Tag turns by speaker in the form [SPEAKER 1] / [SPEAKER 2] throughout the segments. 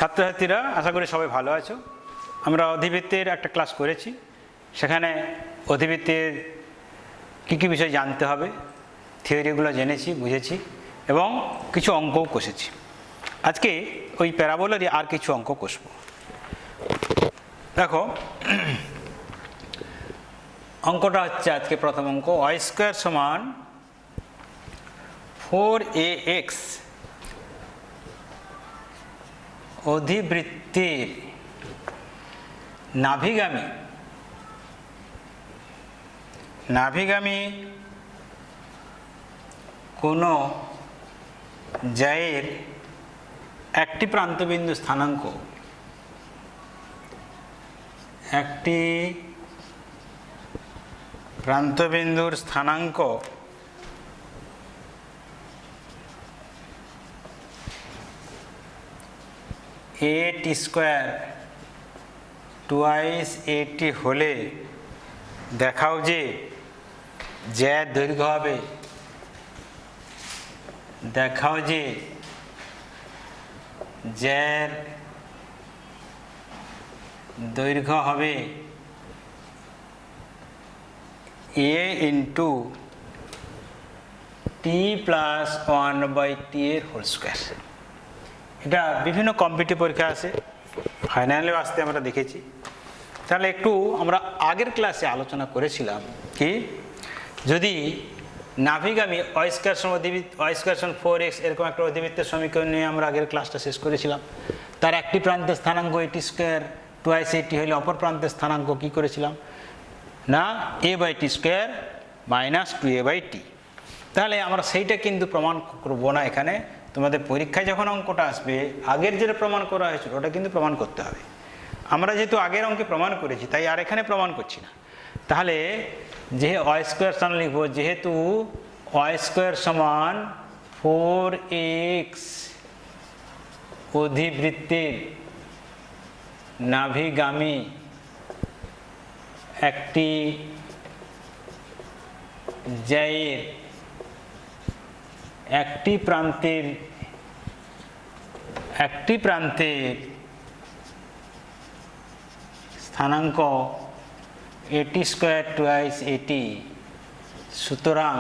[SPEAKER 1] ছাত্রছাত্রীরা আশা করি সবাই ভালো আছো। আমরা অধিবৃত্তের একটা ক্লাস করেছি, সেখানে অধিবৃত্তের কী কী বিষয় জানতে হবে থিওরিগুলো জেনেছি, বুঝেছি এবং কিছু অঙ্কও কষেছি। আজকে ওই প্যারাবোলারই আর কিছু অঙ্ক কষব। দেখো অঙ্কটা হচ্ছে আজকে প্রথম অঙ্ক, ওয়াই স্কোয়ার সমান 4ax অধিবৃত্তের নাভিগামী কোনো জায়ের একটি প্রান্তবিন্দু স্থানাঙ্ক at স্কোয়ার টুয়াইস at হলে দেখাও যে জ্যার দৈর্ঘ্য হবে a into t plus 1/t এর হোল স্কোয়ার। এটা বিভিন্ন কম্পিটিটিভ পরীক্ষা আসে, ফাইনালেও আসতে আমরা দেখেছি। তাহলে একটু আমরা আগের ক্লাসে আলোচনা করেছিলাম কি, যদি নাভিগামী ওয়াই স্কোয়ার সমান 4x এরকম একটা অধিবৃত্তের সমীকরণ নিয়ে আমরা আগের ক্লাসটা শেষ করেছিলাম। তার একটি প্রান্তের স্থানাঙ্ক at স্কোয়ার টুয়াইস at হলে অপর প্রান্তের স্থানাঙ্ক কী করেছিলাম না a/t স্কোয়ার মাইনাস 2a/t। তাহলে আমরা সেইটা কিন্তু প্রমাণ করব না এখানে। তোমাদের পরীক্ষায় যখন অঙ্কটা আসবে আগের যেটা প্রমাণ করা হয়েছিল ওটা কিন্তু প্রমাণ করতে হবে। আমরা যেহেতু আগের অঙ্কে প্রমাণ করেছি তাই আর এখানে প্রমাণ করছি না। তাহলে যে ওয়াই স্কোয়ার সমান লিখব, যেহেতু ওয়াই স্কোয়ার সমান 4ax অধিবৃত্তের নাভিগামী একটি জায়ের একটি প্রান্তের স্থানাঙ্ক at স্কোয়ার টুয়াইস at, সুতরাং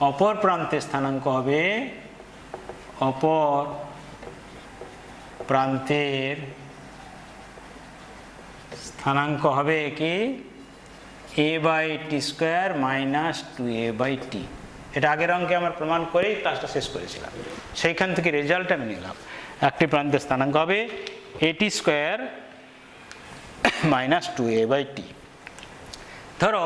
[SPEAKER 1] অপর প্রান্তের স্থানাঙ্ক হবে কি a/t স্কোয়ার মাইনাস 2a/t। এটা আগের অঙ্কে আমরা প্রমাণ করেই ক্লাসটা শেষ করেছিলাম, সেইখান থেকে রেজাল্ট আমি নিলাম। একটি প্রান্তের স্থানাঙ্ক হবে at স্কোয়ার মাইনাস 2a/t। ধরো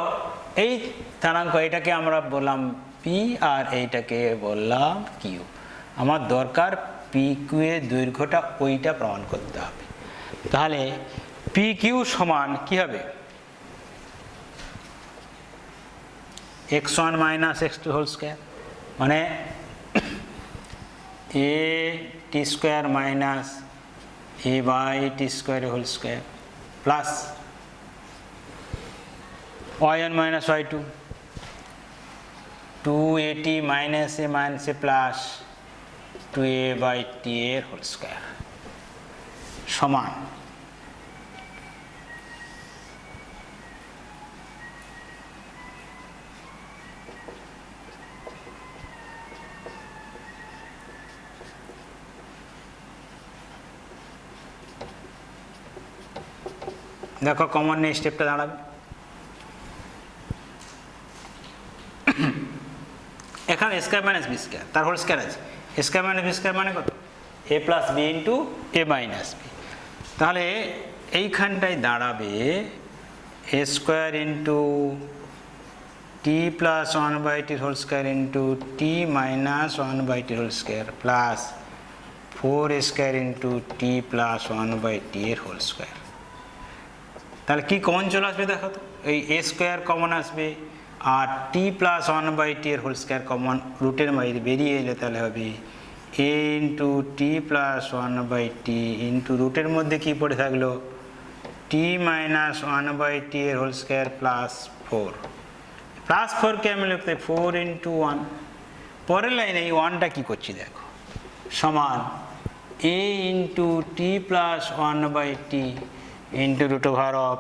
[SPEAKER 1] এই স্থানাঙ্ক, এটাকে আমরা বললাম পি আর এইটাকে বললাম কিউ। আমার দরকার পি কিউ এর দৈর্ঘ্যটা ওইটা প্রমাণ করতে হবে। তাহলে পি কিউ সমান কি হবে, x1 minus x2 whole square, মানে at square minus a/t square whole square plus y1 minus y2 2at minus a plus 2a/t এর হোল স্কোয়ার সমান দেখো কমন নিয়ে স্টেপটা দাঁড়াবে। এখানে স্কোয়ার মাইনাস বি স্কোয়ার, তার হোল স্কোয়ার আছে। স্কোয়ার মাইনাস বি স্কোয়ার মানে কত, a plus b into a minus b. তাহলে এইখানটায় দাঁড়াবে a square into t plus 1/t whole square into t minus 1/t whole square plus 4 square into t plus 1/t এর whole square. তাহলে কি common চলে আসবে দেখো তো, এই a স্কোয়ার কমন আসবে আর টি প্লাস 1/t এর হোল স্কোয়ার কমন রুটের বাইরে বেরিয়ে এলে তাহলে হবে a into t plus 1/t into রুটের মধ্যে কি পড়ে থাকলো টি মাইনাস 1/t এর হোল স্কোয়ার প্লাস 4। প্লাস 4কে আমি লিখতে 4 ইন্টু 1। পরের লাইনে এই 1টা কী করছি দেখো, সমান a into t plus 1/t into root over of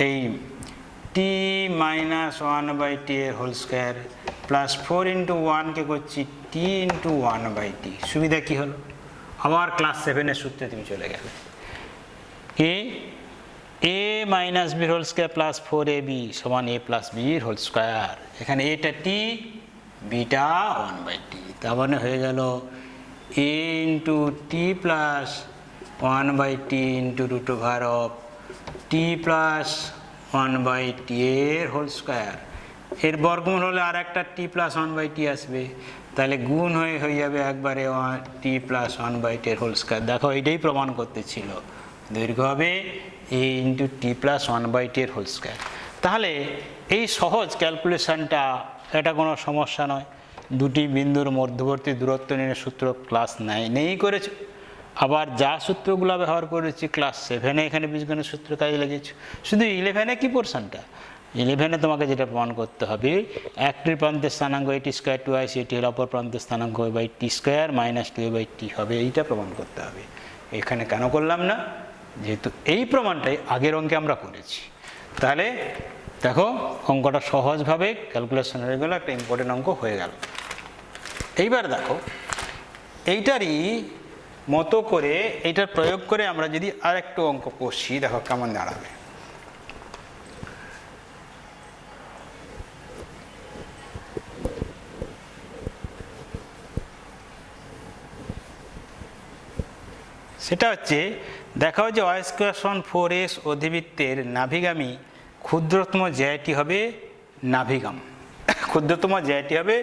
[SPEAKER 1] এই টি মাইনাস 1/t এর হোল স্কোয়ার প্লাস 4 ইন্টু 1কে করছি টি ইন্টু 1/t। সুবিধা কী হলো? আবার ক্লাস 7-এর সূত্রে তুমি চলে গেলে কি a মাইনাস বির হোল স্কোয়ার প্লাস 4ab সমান a প্লাস বির হোল স্কোয়ার। এখানে এটা টি বিটা 1/t, তার মানে হয়ে গেল a into t plus 1/t into root over of t plus 1/t এর হোল স্কোয়ার। এর বর্গমূল হলে আর একটা টি প্লাস 1/t আসবে, তাহলে গুণ হয়ে যাবে একবারে টি প্লাস 1/t এর হোল স্কোয়ার। দেখো এইটাই প্রমাণ করতে ছিল, দৈর্ঘ্য হবে a into t plus 1/t এর হোল স্কোয়ার। তাহলে এই সহজ ক্যালকুলেশনটা, এটা কোনো সমস্যা নয়। দুটি বিন্দুর মধ্যবর্তী দূরত্ব নির্ণয়ের সূত্র ক্লাস 9-এই করেছে, আবার যা সূত্রগুলো ব্যবহার করেছি ক্লাস 7-এ এখানে বীজগণিত সূত্র কাজে লেগেছে। শুধু 11-এ কি পোর্শনটা, 11-এ তোমাকে যেটা প্রমাণ করতে হবে, একটির প্রান্তের স্থানাঙ্ক এটি স্কোয়ার 2 এটি হল অপর প্রান্তের স্থানাঙ্ক টি স্কোয়ার মাইনাস 2/t হবে, এইটা প্রমাণ করতে হবে। এখানে কেন করলাম না? যেহেতু এই প্রমাণটাই আগের অঙ্কে আমরা করেছি। তাহলে দেখো অঙ্কটা সহজভাবে ক্যালকুলেশন হয়ে গেল, একটা ইম্পর্টেন্ট অঙ্ক হয়ে গেল। এইবার দেখো এইটারই মতো করে এইটার প্রয়োগ করে আমরা যদি আর একটু অঙ্ক করছি, দেখো কেমন দাঁড়াবে। সেটা হচ্ছে দেখাও যে y স্কোয়ার সমান 4s অধিবৃত্তের নাভিগামী ক্ষুদ্রতম জ্যাটি হবে নাভিগাম, ক্ষুদ্রতম জ্যাটি হবে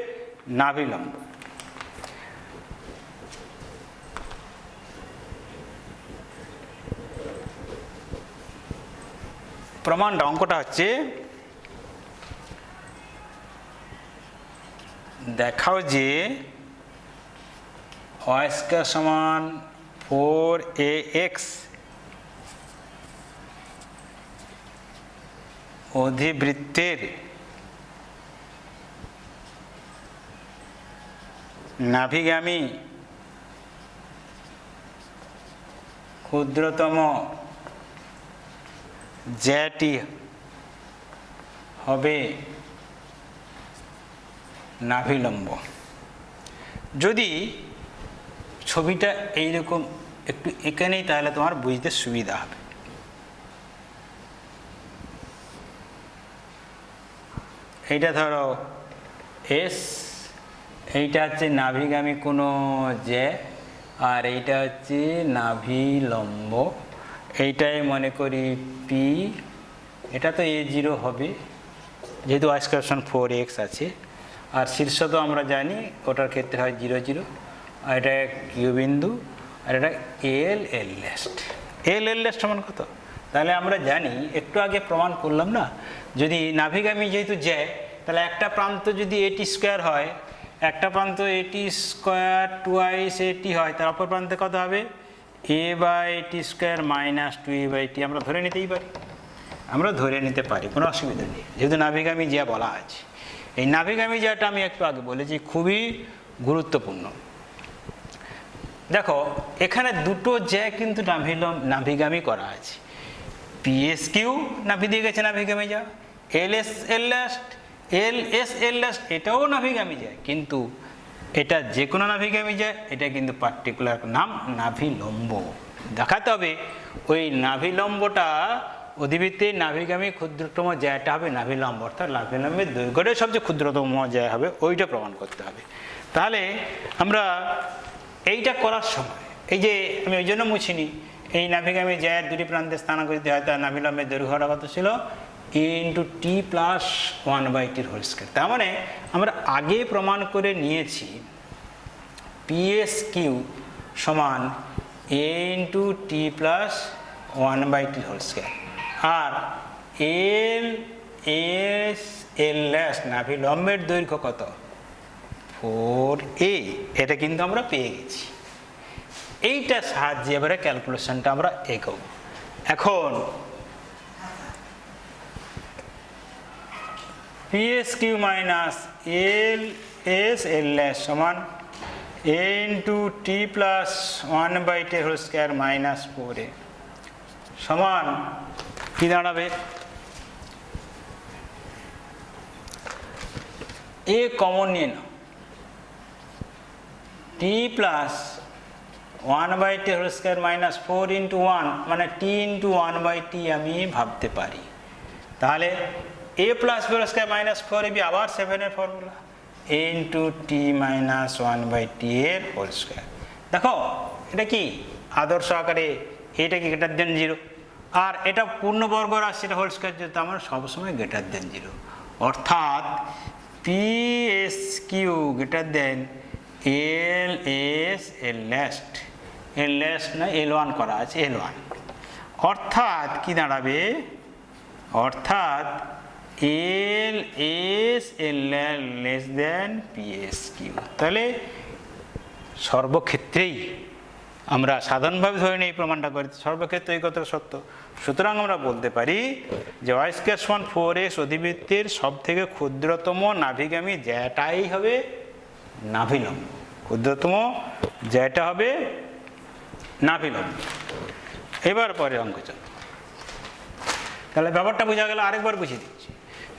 [SPEAKER 1] নাভিলম্ব। প্রমাণটা অঙ্কটা হচ্ছে দেখাও যে y স্কোয়ার সমান 4ax অধিবৃত্তের নাভিগামী ক্ষুদ্রতম জ্যাটি হবে নাভিলম্ব। যদি ছবিটা এইরকম একটু এখানেই, তাহলে তোমার বুঝতে সুবিধা হবে। এইটা ধরো এস, এইটা হচ্ছে নাভিগামী কোনো জ্যা, আর এইটা হচ্ছে নাভিলম্ব। এইটাই মনে করি পি, এটা তো a0 হবে যেহেতু y স্কয়ার সমান 4x আছে, আর শীর্ষ তো আমরা জানি ওটার ক্ষেত্রে হয় 0 0, আর এটা কিউ বিন্দু, আর এটা এল লেস্ট। এল লেস্ট সমান কত? তাহলে আমরা জানি, একটু আগে প্রমাণ করলাম না, যদি নাভিগামী যেহেতু যায়, তাহলে একটা প্রান্ত যদি এটি স্কোয়ার হয়, একটা প্রান্ত এটি স্কোয়ার 2 এটি হয়, তার অপর প্রান্তে কত হবে? a/t square minus 2a/t। আমরা ধরে নিতেই পারি, আমরা ধরে নিতে পারি, কোনো অসুবিধা নেই, যেহেতু নাভিগামী জ্যা বলা আছে। এই নাভিগামী জ্যাটা আমি একটু আগে বলেছি খুবই গুরুত্বপূর্ণ। দেখো এখানে দুটো জ্যা কিন্তু নাভিগামী করা আছে। PSQ নাভি দিয়ে গেছে নাভিগামী জ্যা, LS L ল্যাস্ট এটাও নাভিগামী জ্যা, কিন্তু এটা যে কোনো নাভিগামী জ্যা, এটা কিন্তু পার্টিকুলার নাম নাভিলম্ব। দেখাতে হবে ওই নাভিলম্বটা অধিবৃত্তের নাভিগামী ক্ষুদ্রতম জ্যাটা হবে নাভিলম্ব, অর্থাৎ নাভিলম্বের দৈর্ঘ্যটাই সবচেয়ে ক্ষুদ্রতম জ্যা হবে, ওইটা প্রমাণ করতে হবে। তাহলে আমরা এইটা করার সময়, এই যে আমি ওই জন্য মুছিনি, এই নাভিগামী জ্যায়ের দুটি প্রান্তে স্থানাঙ্ক যদি হয়, তার নাভিলম্বের দৈর্ঘ্যটা কত ছিল? a × t + 1/t whole square. তার মানে আমরা আগে প্রমাণ করে নিয়েছি PSQ সমান a × t + 1/t whole square, R LS নাভিলম্বের দৈর্ঘ্য কত? 4a। এটা কিন্তু আমরা পেয়ে গেছি। এইটার সাহায্যে এবারে ক্যালকুলেশনটা আমরা এগোবো। এখন PSQ - LS L সমান a into t plus 1/t whole square minus 4a সমান কি দাঁড়াবে? a কমন নিয়ে নাও, t plus 1/t whole square minus 4 into 1 মানে t ইন্টু 1/t আমি ভাবতে পারি। তাহলে a plus b whole square minus 4ab আবার 7 এর formula a into t minus 1/t এর হোল স্কোয়ার। দেখো এটা কি আদর্শ আকারে, এটা কি গ্রেটার দেন 0, আর এটা পূর্ণবর্গ রাশি, এটা হোল স্কোয়ার, যেহেতু আমার সবসময় গ্রেটার দেন 0, অর্থাৎ PSQ greater than LS L-last, L-last না L1 করা আছে, L1, অর্থাৎ কি দাঁড়াবে? অর্থাৎ LS L-less than PSQ। তাহলে সর্বক্ষেত্রেই আমরা সাধারণভাবে ধরে নিই, এই প্রমাণটা করি, সর্বক্ষেত্রে এই কথাটা সত্য। সুতরাং আমরা বলতে পারি যে y স্কয়ার সমান 4x অধিবৃত্তের সব থেকে ক্ষুদ্রতম নাভিগামী জ্যাটাই হবে নাভিলম্ব, ক্ষুদ্রতম জ্যাটা হবে নাভিলম্ব। এবার পরে অঙ্ক চল। তাহলে ব্যাপারটা বোঝা গেল, আরেকবার বুঝিয়ে দিচ্ছি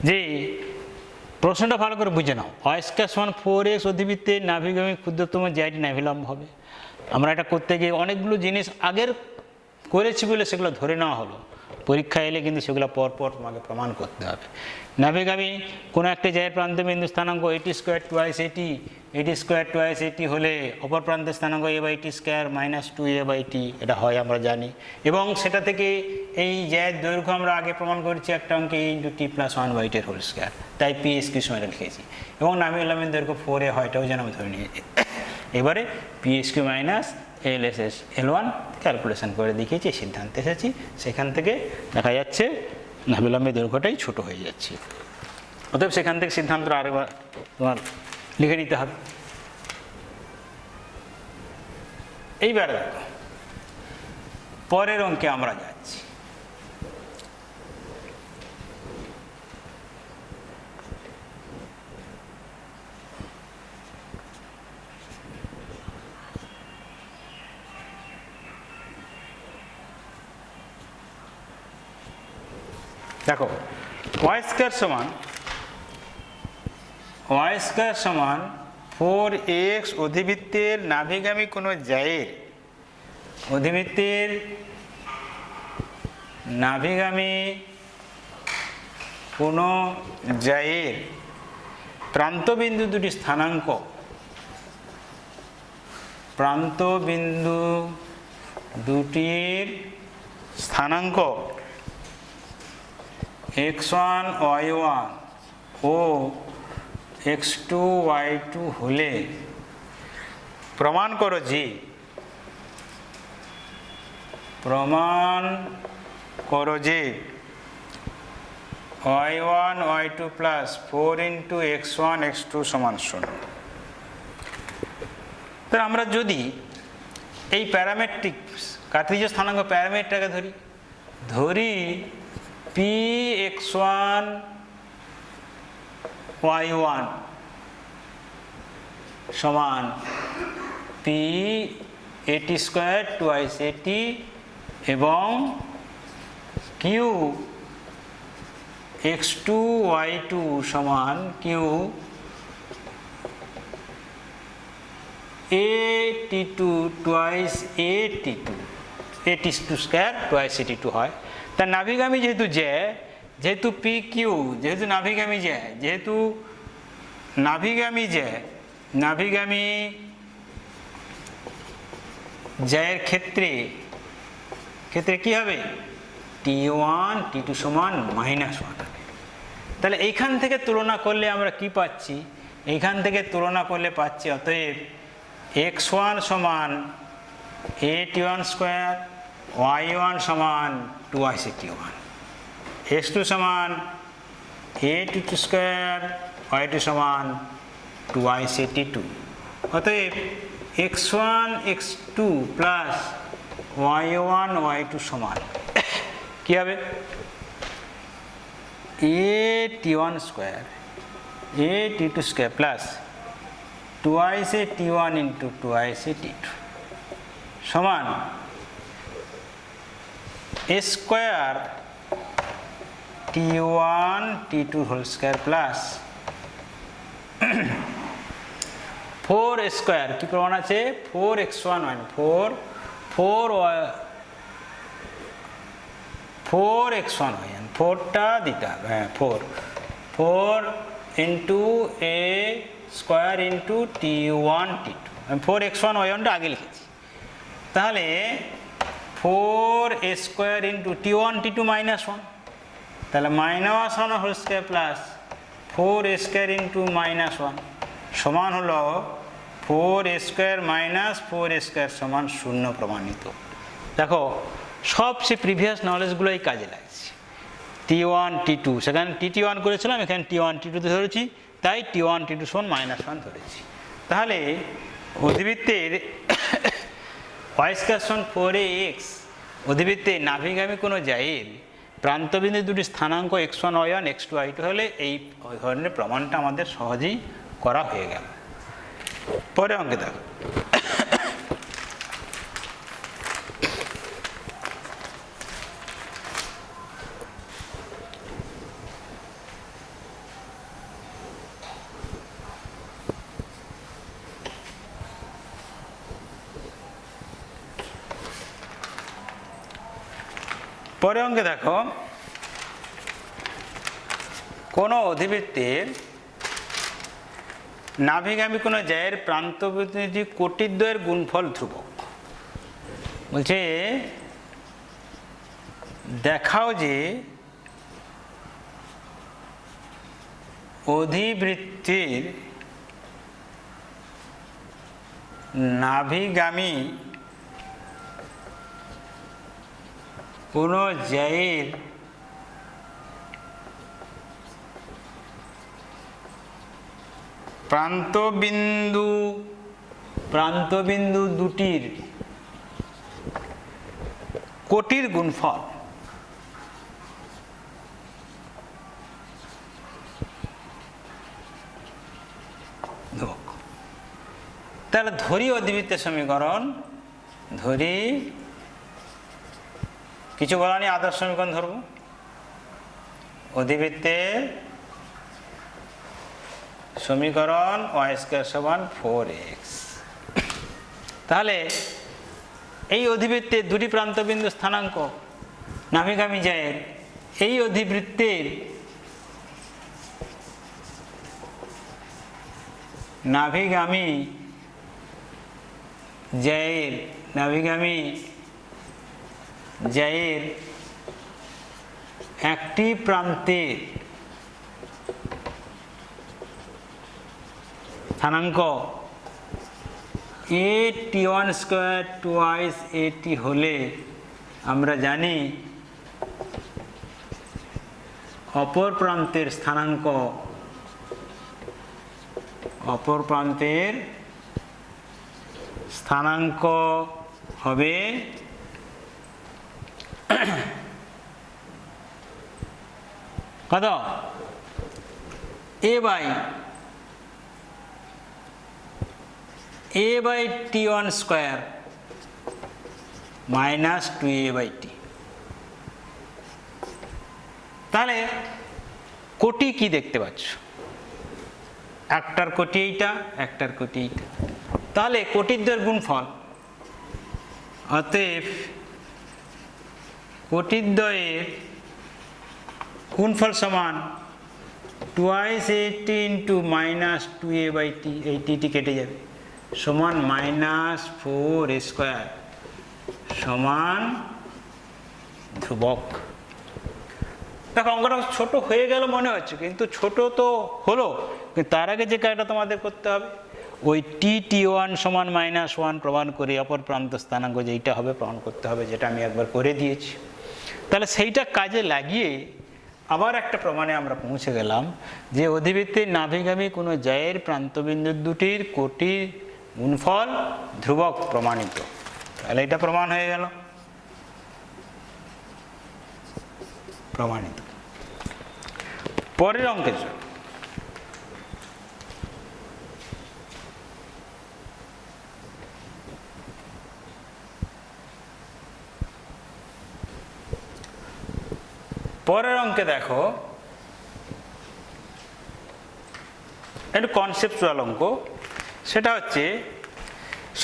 [SPEAKER 1] যে প্রশ্নটা ভালো করে বুঝে নাও। y স্কয়ার সমান 4x অধিবৃত্তের নাভিগামী ক্ষুদ্রতম জ্যাটি নাভিলম্ব হবে। আমরা এটা করতে গিয়ে অনেকগুলো জিনিস আগের করেছি বলে সেগুলো ধরে নেওয়া হলো, পরীক্ষা এলে কিন্তু সেগুলো পরপর তোমাকে প্রমাণ করতে হবে। নাভিগামী কোনো একটা জায়গার প্রান্তবিন্দু স্থানাঙ্ক এটি স্কোয়ার টুয়াইস এটি স্কোয়ার টুয়াইস এটি হলে অপর প্রান্তের স্থানাঙ্ক a/t স্কোয়ার মাইনাস 2a/t, এটা হয় আমরা জানি। এবং সেটা থেকে এই জ্যায়ের দৈর্ঘ্য আমরা আগে প্রমাণ করেছি একটা অঙ্কে a into t plus 1/t এর হোল স্কোয়ার, তাই PSQ সময় লিখেছি। এবং নাভিলম্বের দৈর্ঘ্য 4a হয়, এটাও যেন আমি ধরে নিয়েছি। এবারে PSQ minus LS L1 calculation করে দেখিয়েছি, সিদ্ধান্তে এসেছি। সেখান থেকে দেখা যাচ্ছে নাভিলম্বের দৈর্ঘ্যটাই ছোট হয়ে যাচ্ছে। অতএব সেখান থেকে সিদ্ধান্তটা আরেকবার তোমার লিখে নিতে হবে। এইবার দেখো পরের অঙ্কে আমরা যাচ্ছি। দেখো y স্কয়ার সমান 4x অধিবৃত্তের নাভিগামী কোনো জ্যায়ের প্রান্তবিন্দু দুটির স্থানাঙ্ক x1 y1 ও x2 y2 হলে প্রমাণ করো যে y1 y2 plus 4 into x1 x2 সমান 0। তাহলে আমরা যদি এই প্যারামেট্রিক কার্টেসীয় স্থানাঙ্ক প্যারামিটারটাকে ধরি Px1 y1 সমান P at square twice at এবং Q x2 y2 সমান Q at2 twice at2 at2 square twice at2 হয়। তার নাভিগামী যেহেতু PQ যেহেতু নাভিগামী জ্যায়ের ক্ষেত্রে কি হবে? T1 T2 সমান -1। তাহলে এইখান থেকে তুলনা করলে আমরা কি পাচ্ছি? এইখান থেকে তুলনা করলে পাচ্ছি অতএব x1 সমান at1 স্কোয়ার, y1 সমান 2 at1, x2 সমান at2 স্কোয়ার, y2 সমান 2 at2। অতএব x1 x2 plus y1 y2 সমান কি হবে? at1 square at2 square plus twice a T1 into twice a T2 সমান a square T1 T2 whole square plus 4 square কি প্রমাণ আছে 4x1 4x1 4টা দিতে হবে হ্যাঁ 4 ইন্টু এ স্কোয়ার ইন্টু T1 T2 আমি 4x1 টা আগে লিখেছি তাহলে 4a square into T1 T2 minus 1 তাহলে minus 1 whole square plus 4a square into minus 1 সমান হলো 4a square minus 4a square সমান 0 প্রমাণিত দেখো সব সে প্রিভিয়াস নলেজগুলোই কাজে লাগছে T1 T2 সেখানে T1 করেছিলাম এখানে T1 T2 তে ধরেছি তাই T1 T2 সমান মাইনাস 1 ধরেছি তাহলে অধিবৃত্তের y স্কয়ার সমান 4ax অধিবৃত্তে নাভিগামী কোনো জায়ের প্রান্তবিন্দু দুটি স্থানাঙ্ক x1 y1 x2 y2 হলে এই ধরনের প্রমাণটা আমাদের সহজেই করা হয়ে গেল পরে অঙ্কে দেখো পরে অঙ্কে দেখো কোন অধিবৃত্তের নাভিগামী কোনো জায়ের প্রান্তবিন্দু কোটিদ্বয়ের গুণফল ধ্রুবক বলছে দেখাও যে অধিবৃত্তির নাভিগামী কোনো জায়ের প্রান্তবিন্দু দুটির কোটির গুণফল তাহলে ধরি অধিবৃত্তের সমীকরণ ধরি কিছু বলা নেই আদর্শ সমীকরণ ধরব অধিবৃত্তের সমীকরণ y স্কয়ার সমান 4x তাহলে এই অধিবৃত্তের দুটি প্রান্তবিন্দু স্থানাঙ্ক নাভিগামী জায়ের এই অধিবৃত্তের নাভিগামী জায়ের একটি প্রান্তের স্থানাঙ্ক a T1 square twice at হলে আমরা জানি অপর প্রান্তের স্থানাঙ্ক হবে কত a by T1 square minus 2a by T তাহলে কোটি কি দেখতে পাচ্ছ একটার কোটি এইটা একটার কোটি এইটা তাহলে কোটিদ্বয়ের গুণফল অতএব কোটিদ্বয়ের গুণফল সমান twice at into minus 2a by T এই টি কেটে যাবে সমান মাইনাস 4a স্কয়ার সমান ধ্রুবক দেখো অঙ্কটা ছোট হয়ে গেল মনে হচ্ছে কিন্তু ছোট তো হলো কিন্তু তার আগে যে কাজটা তোমাদের করতে হবে ওই T1 সমান -1 প্রমাণ করে অপর প্রান্ত স্থানাঙ্ক যেইটা হবে প্রমাণ করতে হবে যেটা আমি একবার করে দিয়েছি তাহলে সেইটা কাজে লাগিয়ে আবার একটা প্রমাণে আমরা পৌঁছে গেলাম যে অধিবৃত্তের নাভিগামী কোনো জায়ের প্রান্তবিন্দু দুটির কোটির গুণফল ধ্রুবক প্রমাণিত তাহলে এটা প্রমাণ হয়ে গেল প্রমাণিত পরের অঙ্কের পরের অঙ্কে দেখো, একটু কনসেপচুয়াল অঙ্ক। সেটা হচ্ছে,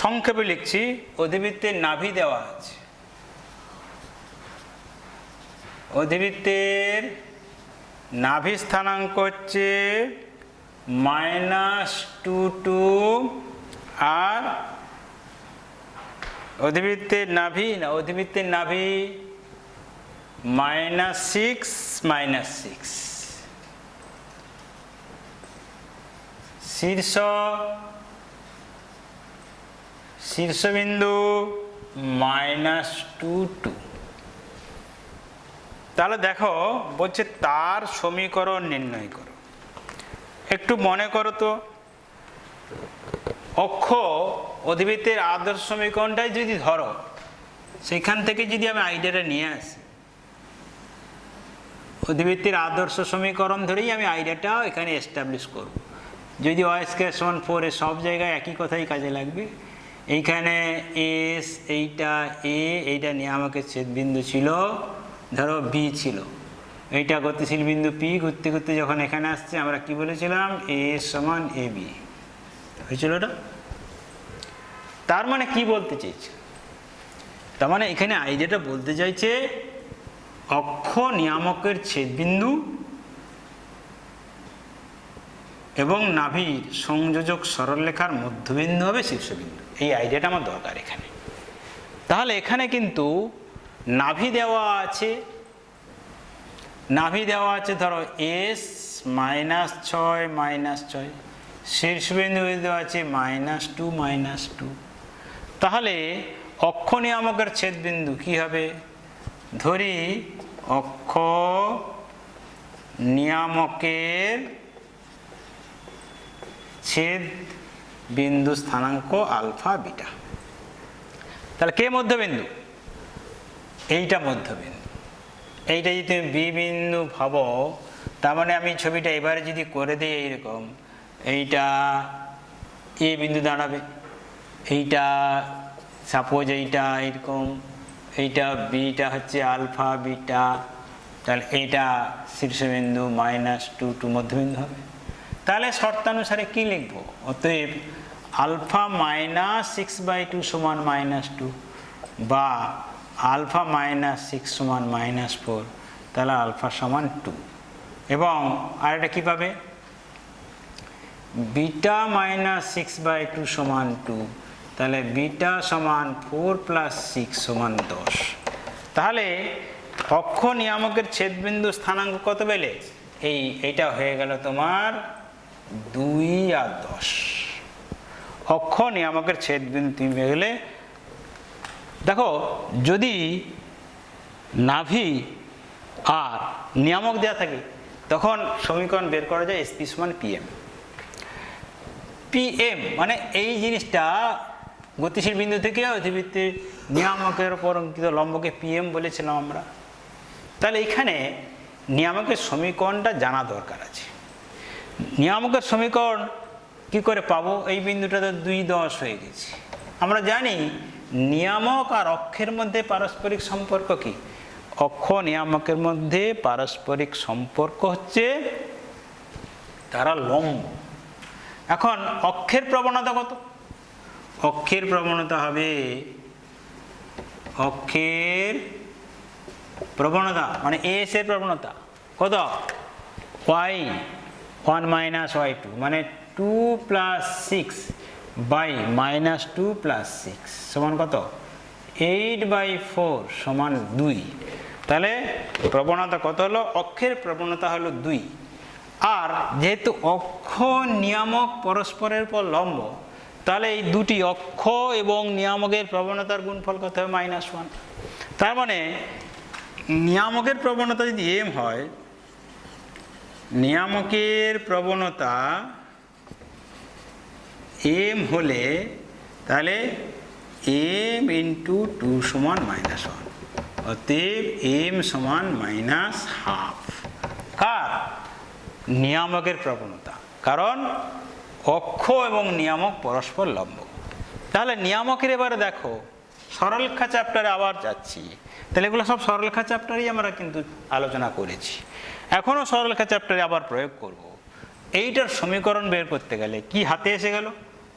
[SPEAKER 1] সংক্ষেপে লিখছি, অধিবৃত্তের নাভি দেওয়া আছে। অধিবৃত্তের নাভি স্থানাঙ্ক হচ্ছে -2 আর অধিবৃত্তের নাভি -6 -6। শীর্ষবিন্দু -2 2। তাহলে দেখো বলছে তার সমীকরণ নির্ণয় করো। একটু মনে করো তো, অক্ষ অধিবৃত্তের আদর্শ সমীকরণটাই যদি ধরো, সেখান থেকে যদি আমি আইডিয়াটা নিয়ে আসি, অধিবৃত্তের আদর্শ সমীকরণ ধরেই আমি আইডিয়াটা এখানে এস্টাবলিশ করব। যদি y² = 4, সব জায়গায় একই কথাই কাজে লাগবে। এইখানে এস, এইটা এ, এইটা নিয়ামকের ছেদবিন্দু ছিল, ধরো বি ছিল, এইটা গতিশীল বিন্দু পি, ঘুরতে ঘুরতে যখন এখানে আসছে আমরা কি বলেছিলাম, এ সমান এ বি হয়েছিল ওটা। তার মানে কি বলতে চাইছে, তার মানে এখানে আইডিয়াটা বলতে চাইছে অক্ষ নিয়ামকের ছেদবিন্দু এবং নাভির সংযোজক সরলরেখার মধ্যবিন্দু হবে শীর্ষবিন্দু। এই আইডিয়াটা আমার দরকার এখানে। তাহলে এখানে কিন্তু নাভি দেওয়া আছে, ধরো এস -6 -6, শীর্ষবিন্দু দেওয়া আছে -2 -2। তাহলে অক্ষ নিয়ামকের ছেদবিন্দু কি হবে, ধরি অক্ষ নিয়ামকের ছেদ বিন্দু স্থানাঙ্ক আলফা বিটা। তাহলে কে মধ্যবিন্দু, এইটা মধ্যবিন্দু। এইটা যদি তুমি বি বিন্দু ভাবো, তার মানে আমি ছবিটা এবারে যদি করে দিই এইরকম, এইটা এ বিন্দু দাঁড়াবে, এইটা সাপোজ এইটা এরকম, এইটা বিটা হচ্ছে আলফা বিটা, তাহলে এইটা শীর্ষবিন্দু -2 2 মধ্যবিন্দু হবে। তাহলে শর্তানুসারে কি লিখবো, অতএব আলফা -6/2 সমান -2 বা আলফা -6 সমান -4, তাহলে আলফা সমান 2। এবং আরেকটা কী পাবে, বিটা -6/2 সমান 2, তাহলে বিটা সমান 4 + 6 সমান 10। তাহলে অক্ষ নিয়ামকের ছেদবিন্দু স্থানাঙ্ক কত পেলে, এইটা হয়ে গেল তোমার 2 আর 10। অক্ষ নিয়ামকের ছেদবিন্দু তুমি পেয়ে গেলে। দেখো যদি নাভি আর নিয়ামক দেওয়া থাকে, তখন সমীকরণ বের করা যায় SP সমান PM। PM মানে এই জিনিসটা গতিশীল বিন্দু থেকে অধিবৃত্তের নিয়ামকের উপর অঙ্কিত লম্বকে PM বলেছিলাম আমরা। তাহলে এখানে নিয়ামকের সমীকরণটা জানা দরকার আছে। নিয়ামকের সমীকরণ কি করে পাবো, এই বিন্দুটা তো 2 10 হয়ে গেছে। আমরা জানি নিয়ামক আর অক্ষের মধ্যে পারস্পরিক সম্পর্ক কি, অক্ষ নিয়ামকের মধ্যে পারস্পরিক সম্পর্ক হচ্ছে তারা লম্ব। এখন অক্ষের প্রবণতা কত, অক্ষের প্রবণতা হবে, অক্ষের প্রবণতা মানে এস এর প্রবণতা কত, y1 - y2 মানে 2 + 6 বাই -2 + 6 সমান কত, 8/4 সমান 2। তাহলে প্রবণতা কত হলো, অক্ষের প্রবণতা হলো 2। আর যেহেতু অক্ষ নিয়ামক পরস্পরের উপর লম্ব, তাহলে এই দুটি অক্ষ এবং নিয়ামকের প্রবণতার গুণফল কত হবে, -1। তার মানে নিয়ামকের প্রবণতা যদি m হয়, নিয়ামকের প্রবণতা m হলে তাহলে m × 2 সমান -1, অতএব m সমান -12। কার, নিয়ামকের প্রবণতা, কারণ অক্ষ এবং নিয়ামক পরস্পর লম্ব। তাহলে নিয়ামকের এবারে দেখো, সরলরেখা চ্যাপ্টারে আবার যাচ্ছি, তাহলে এগুলো সব সরলরেখা চ্যাপ্টারেই আমরা কিন্তু আলোচনা করেছি। এখনও সরলরেখা চ্যাপ্টারে আবার প্রয়োগ করব। এইটার সমীকরণ বের করতে গেলে কি হাতে এসে গেল?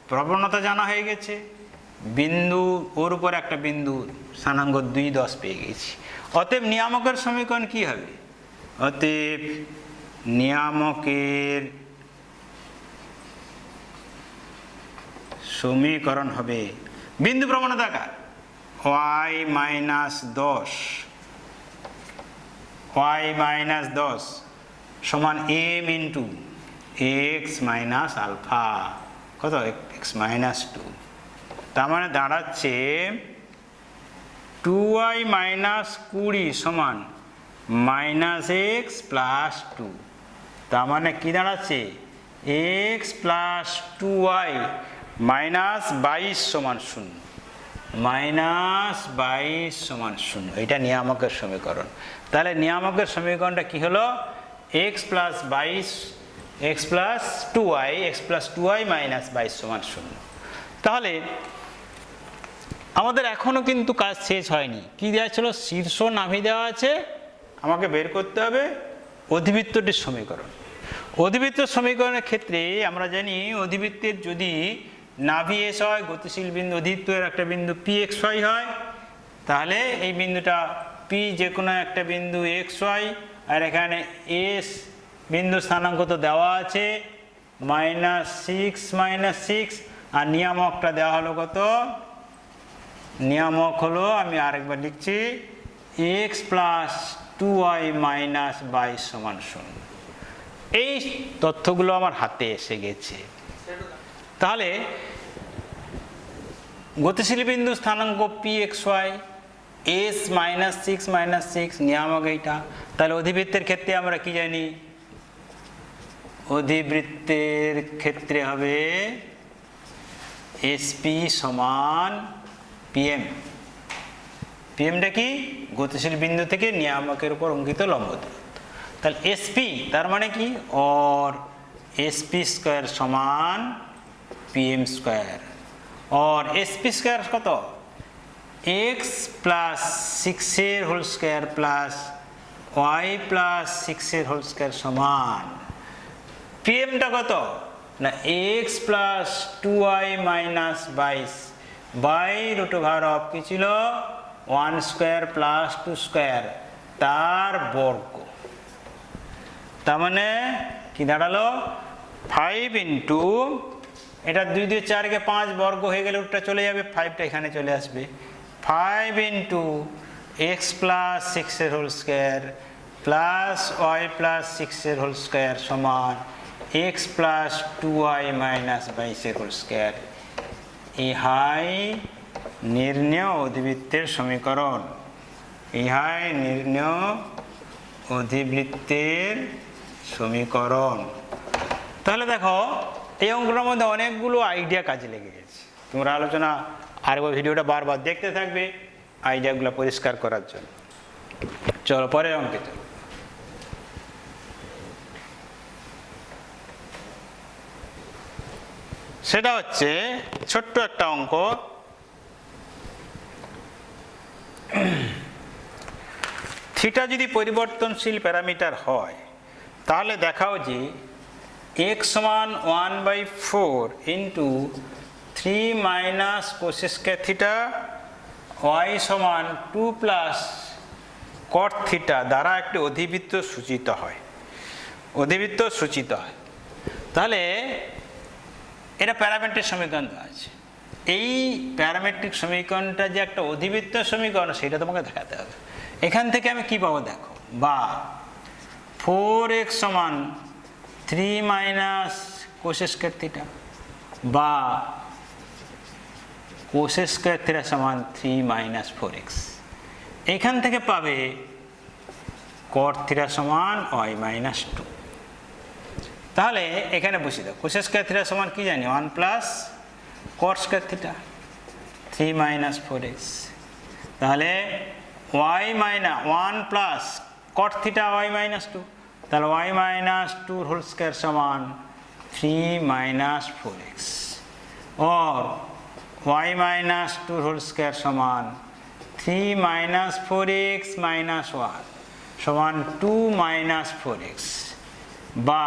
[SPEAKER 1] প্রবণতা জানা হয়ে গেছে, বিন্দু ওর উপর একটা বিন্দু স্থানাঙ্ক 2, 10 পেয়ে গেছি। অতএব নিয়ামকের সমীকরণ কি হবে? অতএব নিয়ামকের সমীকরণ হবে বিন্দু প্রবণতা কার? y - 10 সমান m into x minus alpha, কত? x - 2। তার মানে দাঁড়াচ্ছে 2y - 20 সমান -x + 2। তার মানে কি দাঁড়াচ্ছে? x + 2y - 22 সমান 0, -22 সমান 0। এটা নিয়ামকের সমীকরণ। তাহলে নিয়ামকের সমীকরণটা কি হলো? x + 22 x + 2y -22 সমান 0। তাহলে আমাদের এখনো কিন্তু কাজ শেষ হয়নি। কি দেওয়া ছিল? শীর্ষ নাভি দেওয়া আছে, আমাকে বের করতে হবে অধিবৃত্তটির সমীকরণ। অধিবৃত্ত সমীকরণের ক্ষেত্রে আমরা জানি অধিবৃত্তের যদি নাভি এস হয়, গতিশীল বিন্দু অধিবৃত্তের একটা বিন্দু pxy হয়, তাহলে এই বিন্দুটা p যে কোনো একটা বিন্দু xy, আর এখানে s বিন্দু স্থানাঙ্ক তো দেওয়া আছে -6 আর নিয়ামকটা দেওয়া হলো কত? নিয়ামক হলো, আমি আরেকবার লিখছি, x + 2y - 22 সমান 0। এই তথ্যগুলো আমার হাতে এসে গেছে। তাহলে গতিশীল বিন্দু স্থানাঙ্ক pxy, s -6 নিয়ামক এইটা। তাহলে অধিবৃত্তের ক্ষেত্রে আমরা কি জানি? অধিবৃত্তের ক্ষেত্রে হবে SP সমান PM। পিএমটা কি? গতিশীল বিন্দু থেকে নিয়ামকের উপর অঙ্কিত লম্ব দূরত্ব। তাহলে SP তার মানে কি? और SP² সমান PM²। और SP² কত? x + 6 whole square plus y + 6 whole square সমান পিএমটা কত? না x + 2y - 22 বাই √of কি ছিল? 1² + 2² তার বর্গ। তার মানে কি দাঁড়ালো? 5 ইন্টু, এটা 2 2 4 কে 5 বর্গ হয়ে গেলে ওটা চলে যাবে, 5টা এখানে চলে আসবে। 5 into x + 6 whole square plus y + 6 whole square সমান x + 2y - 22 হোল স্কয়ার। ইহাই নির্ণেয় অধিবৃত্তের সমীকরণ। ইহাই নির্ণেয় অধিবৃত্তের সমীকরণ। তাহলে দেখো এই অঙ্কটার মধ্যে অনেকগুলো আইডিয়া কাজে লেগে গেছে। তোমরা আলোচনা আরেকবার ভিডিওটা বারবার দেখতে থাকবে আইডিয়াগুলো পরিষ্কার করার জন্য। চলো পরের অঙ্কে চলো। সেটা হচ্ছে ছোট্ট একটা অঙ্ক। থিটা যদি পরিবর্তনশীল প্যারামিটার হয় তাহলে দেখাও যে x সমান 1/4 into 3 minus cos square theta, y সমান 2 প্লাস কট থিটা দ্বারা একটি অধিবৃত্ত সূচিত হয়। অধিবৃত্ত সূচিত হয়। তাহলে এটা প্যারামেট্রিক সমীকরণ আছে। এই প্যারামেট্রিক সমীকরণটা যে একটা অধিবৃত্ত সমীকরণ সেটা তোমাকে দেখাতে হবে। এখান থেকে আমি কি পাবো দেখো, বা 4x সমান 3 মাইনাস কোস স্কয়ার থিটা বা কোস স্কয়ার থিটা সমান 3 মাইনাস 4x। এখান থেকে পাবে কট থিটা সমান y মাইনাস 2। তাহলে এখানে বসিয়ে দাও, কোস স্কয়ার থিটা সমান কি জানি 1 plus cot square theta 3 minus 4x। তাহলে y minus 1 plus cot theta y minus 2, তাহলে y মাইনাস 2 হোল স্কয়ার সমান 3 মাইনাস 4x और y माइनस 2 होल स्क्वायर समान 3 minus 4x minus 1 সমান 2 minus 4x বা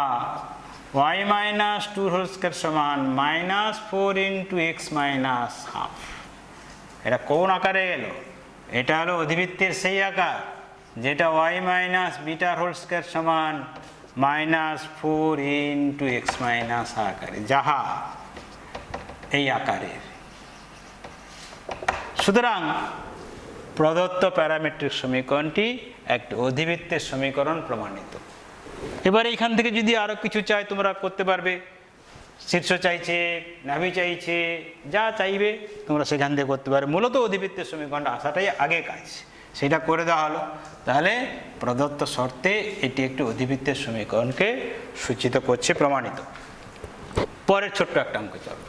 [SPEAKER 1] y minus 2 whole square সমান minus 4 into x minus half। এটা কোন আকারে এলো? এটা হলো অধিবৃত্তের সেই আকার যেটা y minus beta whole square সমান minus 4 into x minus আকারে, যাহা এই আকারের। সুতরাং প্রদত্ত প্যারামেট্রিক সমীকরণটি একটি অধিবৃত্তের সমীকরণ প্রমাণিত। এবার এইখান থেকে যদি আরো কিছু চাই তোমরা করতে পারবে, শীর্ষ চাইছে, নাভি চাইছে, যা চাইবে তোমরা সেখান থেকে করতে পারবে। মূলত অধিবৃত্তের সমীকরণটা আসাটাই আগে কাজ, সেটা করে দেওয়া হলো। তাহলে প্রদত্ত শর্তে এটি একটি অধিবৃত্তের সমীকরণকে সূচিত করছে, প্রমাণিত। পরের ছোট্ট একটা অঙ্ক চলো।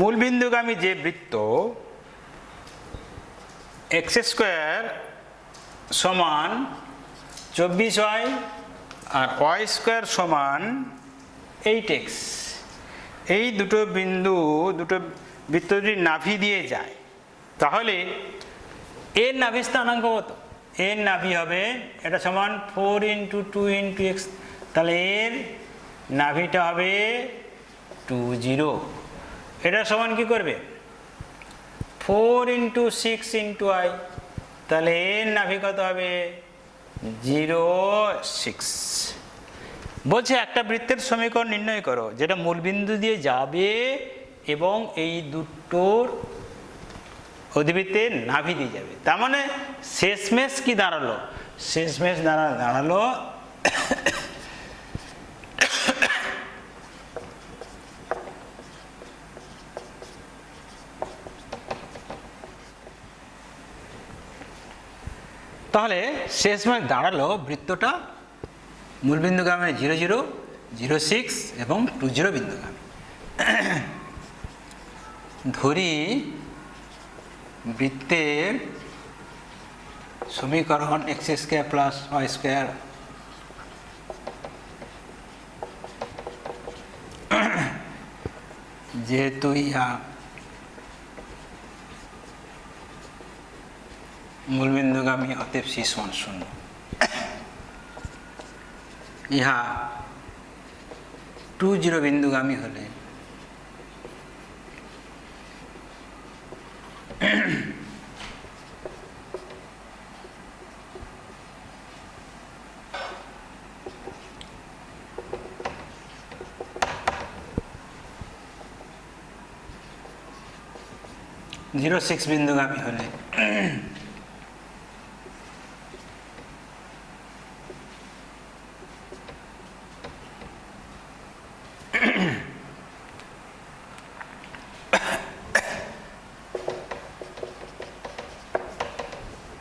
[SPEAKER 1] মূলবিন্দুগামী যে বৃত্ত এক্স স্কোয়ার সমান 24y আর ওয়াই স্কোয়ার সমান 8x, এই দুটো বৃত্ত যদি নাভি দিয়ে যায় তাহলে এর নাভি স্থানাঙ্ক কত? এর নাভি হবে এটা সমান 4 into 2 into x, তাহলে এর নাভিটা হবে 20। এটা সমান কি করবে? 4 into 6 into y, তাহলে এর নাভি কত হবে? 0, 6। বলছে একটা বৃত্তের সমীকরণ নির্ণয় করো যেটা মূলবিন্দু দিয়ে যাবে এবং এই দুটোর অধিবৃত্তের নাভি দিয়ে যাবে। তার মানে শেষমেশ কি দাঁড়ালো? শেষমেশ দাঁড়ালো তাহলে শেষমেশ দাঁড়ালো বৃত্তটা মূলবিন্দুগামী 0, 0, 0, 6 এবং 20 বিন্দুগামী। ধরি বৃত্তের সমীকরণ x square plus y square যেহেতু ইহা মূলবিন্দুগামী অতএব c সমান 0, ইহা 20 বিন্দুগামী হলে জিরো 6 বিন্দুগামী হলে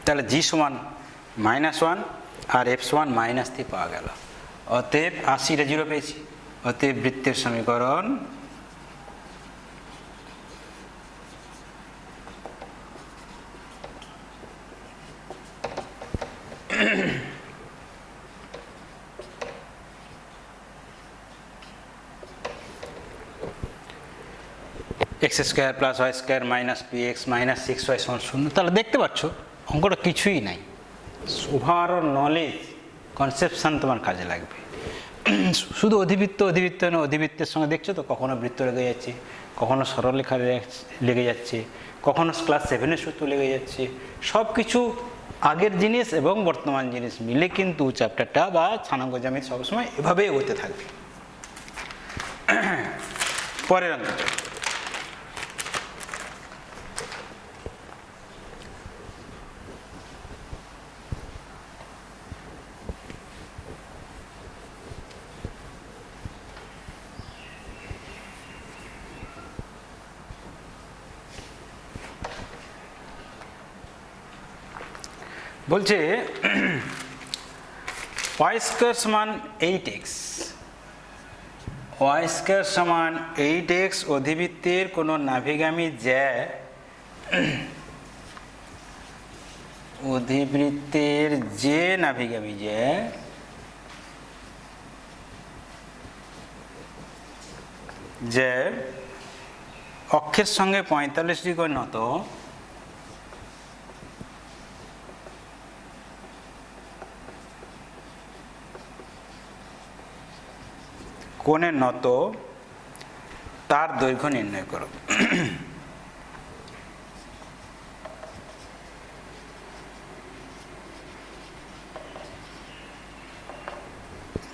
[SPEAKER 1] তাহলে জি সমান -1 আর এফ সমান -3 পাওয়া গেল। অতএব 80টা 0 পেয়েছি। অতএব বৃত্তের সমীকরণ x square plus y square minus 2x minus 6y সমান 0। তাহলে দেখতে পাচ্ছ অঙ্কটা কিছুই নাই, ওভারঅল নলেজ কনসেপশন তোমার কাজে লাগবে। শুধু অধিবৃত্তের সঙ্গে দেখছো তো, কখনো বৃত্ত লেগে যাচ্ছে, কখনো সরলরেখা লেগে যাচ্ছে, কখনো ক্লাস 7-এর সূত্র লেগে যাচ্ছে। সব কিছু আগের জিনিস এবং বর্তমান জিনিস মিলে কিন্তু চ্যাপ্টারটা বা স্থানাঙ্ক জ্যামিতি সবসময় এভাবেই এগোতে থাকবে। পরের অঙ্ক বলছে y স্কয়ার সমান 8x, y স্কয়ার সমান 8x অধিবৃত্তের কোনো নাভিগামী জ্যা অধিবৃত্তের যে নাভিগামী যে অক্ষের সঙ্গে 45 ডিগ্রি নত কোণে নত তার দৈর্ঘ্য নির্ণয় করো।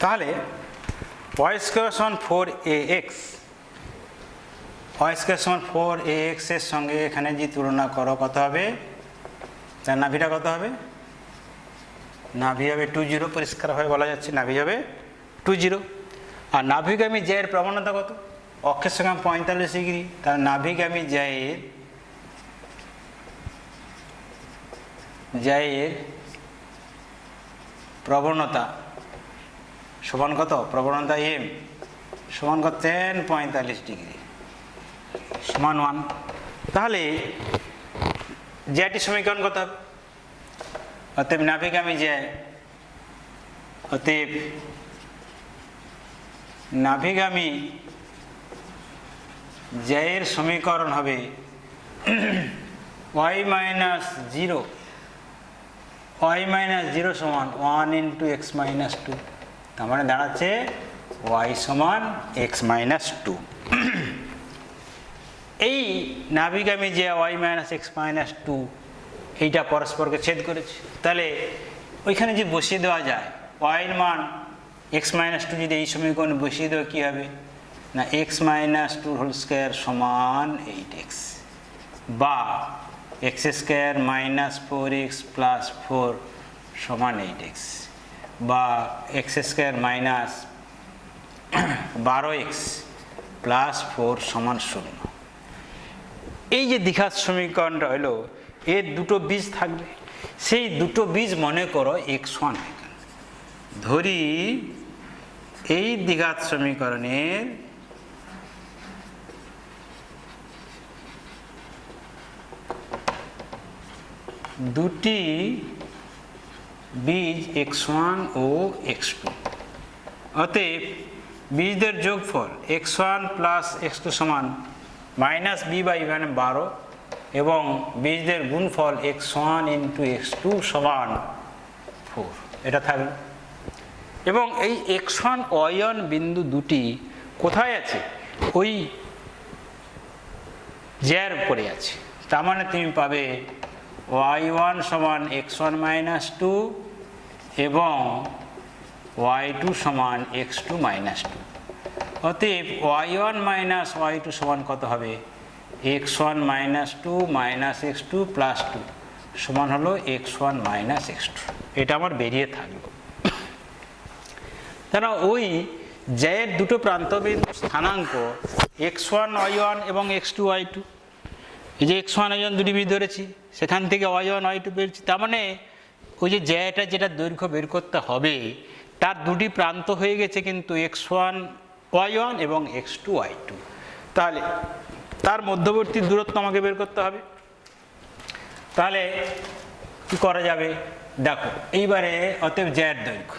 [SPEAKER 1] তাহলে y² সমান 4ax, y² সমান 4ax এর সঙ্গে এখানে যে তুলনা করো কত হবে, তার নাভিটা কত হবে, নাভি হবে 20, পরিষ্কারভাবে বলা যাচ্ছে নাভি হবে 20। আর নাভিগামী জ্যায়ের প্রবণতা কত, অক্ষের সঙ্গে 45 ডিগ্রি, তার নাভিগামী জ্যায়ের প্রবণতা সমান কত, প্রবণতা m সমান কত, tan 45 ডিগ্রি সমান 1। তাহলে জ্যাটি সমীকরণ কত হবে, অতএব নাভিগামী জ্যায়, অতএব নাভিগামী জ্যায়ের সমীকরণ হবে y - 0, y - 0 সমান 1 × x - 2, তার মানে দাঁড়াচ্ছে y সমান x - 2। এই নাভিগামী যে y - x - 2 এইটা পরস্পরকে ছেদ করেছে, তাহলে ওইখানে যে বসিয়ে দেওয়া যায় y এর মান x - 2 যদি এই সমীকরণে বসিয়ে দেওয়া কী হবে না, x - 2² সমান 8x, বা x² - 4x + 4 সমান 8x, বা x² - 12x + 4 সমান 0। এই যে দ্বিঘাত সমীকরণটা হলো, এর দুটো বীজ থাকবে, সেই দুটো বীজ মনে করো x1, ধরি এই দ্বিঘাত সমীকরণের দুটি বীজ x1 ও x2, অতএব বীজদের যোগফল x1 + x2 সমান -b/12, এবং বীজদের গুণফল x1 × x2 সমান 4, এটা থাকবে। এবং এই x1 y1 বিন্দু দুটি কোথায় আছে, ওই জ্যার উপরে আছে, তার মানে তুমি পাবে y1 সমান x1 - 2 এবং y2 সমান x2 - 2। অতএব y1 - y2 সমান কত হবে, x1 - 2 - x2 + 2 সমান হলো x1 - x2। এটা আমার বেরিয়ে থাকলো। তারা ওই জ্যায়ের দুটো প্রান্তবিন্দু স্থানাঙ্ক x1 y1 এবং x2 y2, এই যে x1 y1 দুটি বীজ ধরেছি, সেখান থেকে y1 y2 বেরোচ্ছি, তার মানে ওই যে জ্যাটা যেটা দৈর্ঘ্য বের করতে হবে তার দুটি প্রান্ত হয়ে গেছে কিন্তু x1 y1 এবং x2 y2। তাহলে তার মধ্যবর্তী দূরত্ব আমাকে বের করতে হবে। তাহলে কি করা যাবে, দেখো এইবারে অতএব জ্যায়ের দৈর্ঘ্য,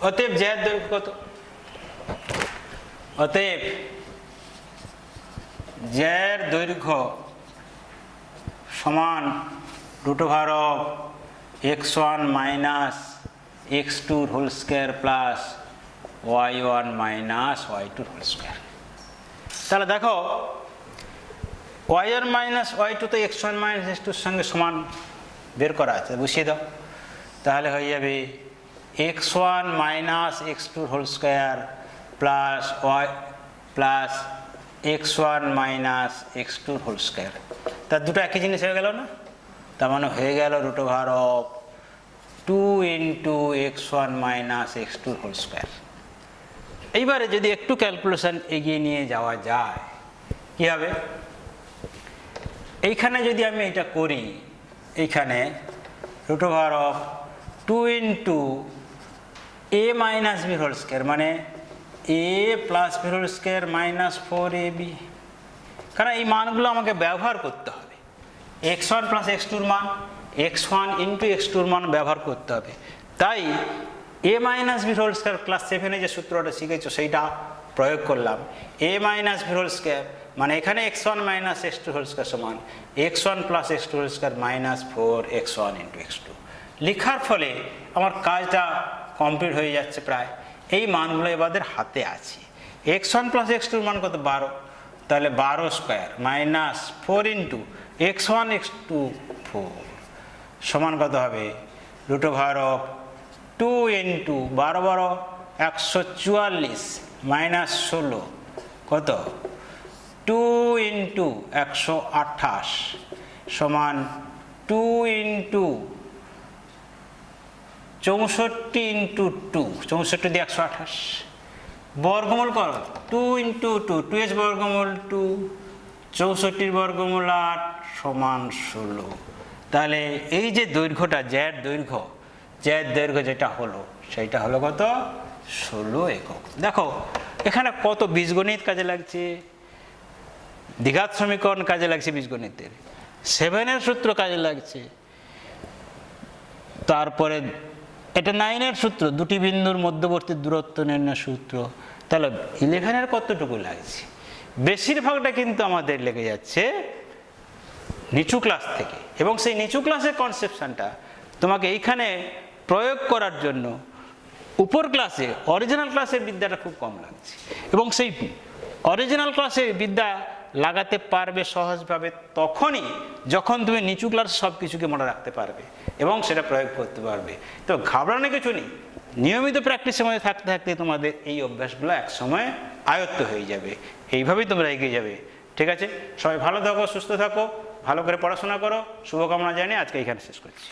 [SPEAKER 1] অতএব জ্যায়ের দৈর্ঘ্য কত, অতএব জ্যায়ের দৈর্ঘ্য সমান √x1 - x2² + y1 - y2²। তাহলে দেখো y1 - y2 তো x1 - x2 সঙ্গে সমান বের করা আছে, বসিয়ে দাও, তাহলে হয়ে যাবে x1 - x2² + x1 - x2²। তার দুটো একই জিনিস হয়ে গেল না, তার মানে হয়ে গেল √2 × x1 - x2²। এইবারে যদি একটু ক্যালকুলেশন এগিয়ে নিয়ে যাওয়া যায় কি হবে, এইখানে যদি আমি এটা করি, এইখানে √2 × a - b² মানে a + b² - 4ab, কারণ এই মানগুলো আমাকে ব্যবহার করতে হবে। x1 প্লাস x2 মান x1 ইন্টু x2 মান ব্যবহার করতে হবে। তাই a minus b whole square class 7 যে সূত্রটা শিখেছো সেইটা প্রয়োগ করলাম। a minus b whole square মানে এখানে x1 minus x2 whole square সমান x1 plus x2 whole square minus 4x1 into x2 লেখার ফলে আমার কাজটা কমপ্লিট হয়ে যাচ্ছে প্রায়। এই মানগুলো এবারে হাতে আছে। x1 প্লাস x2 মান কত 12, তাহলে 12 square minus 4 into x1 x2 4 সমান কত হবে root over of 2 into 12 12 144 minus 16 কত 2 ইন্টু 128 সমান 2 ইন্টু 64 ইন্টু 2 64 দিয়ে 128 বর্গমূল করো 2 ইন্টু 2 2h বর্গমূল 2 64 বর্গমূল 8 সমান 16। তাহলে এই যে দৈর্ঘ্যটা জ্যাড দৈর্ঘ্য যেটা হলো সেইটা হলো কত 16 একক। দেখো এখানে কত বীজগণিত কাজে লাগছে, দ্বিঘাত সমীকরণ কাজে লাগছে, বীজগণিতের 7 সূত্র কাজে লাগছে, তারপরে এটা 9 সূত্র দুটি বিন্দুর মধ্যবর্তী দূরত্ব নির্ণয় সূত্র। তাহলে 11 কতটুকু লাগছে, বেশিরভাগটা কিন্তু আমাদের লেগে যাচ্ছে নিচু ক্লাস থেকে। এবং সেই নিচু ক্লাসের কনসেপশনটা তোমাকে এইখানে প্রয়োগ করার জন্য উপর ক্লাসে অরিজিনাল ক্লাসের বিদ্যাটা খুব কম লাগছে। এবং সেই অরিজিনাল ক্লাসে বিদ্যা লাগাতে পারবে সহজভাবে তখনই যখন তুমি নিচু ক্লাসে সব কিছুকে মনে রাখতে পারবে এবং সেটা প্রয়োগ করতে পারবে। তো ঘাবড়ানোর কিছু নেই, নিয়মিত প্র্যাকটিসের মধ্যে থাকতে থাকতে তোমাদের এই অভ্যাসগুলো একসময় আয়ত্ত হয়ে যাবে। এইভাবেই তোমরা এগিয়ে যাবে। ঠিক আছে, সবাই ভালো থাকো, সুস্থ থাকো, ভালো করে পড়াশোনা করো। শুভকামনা জানিয়ে আজকে এখানে শেষ করছি।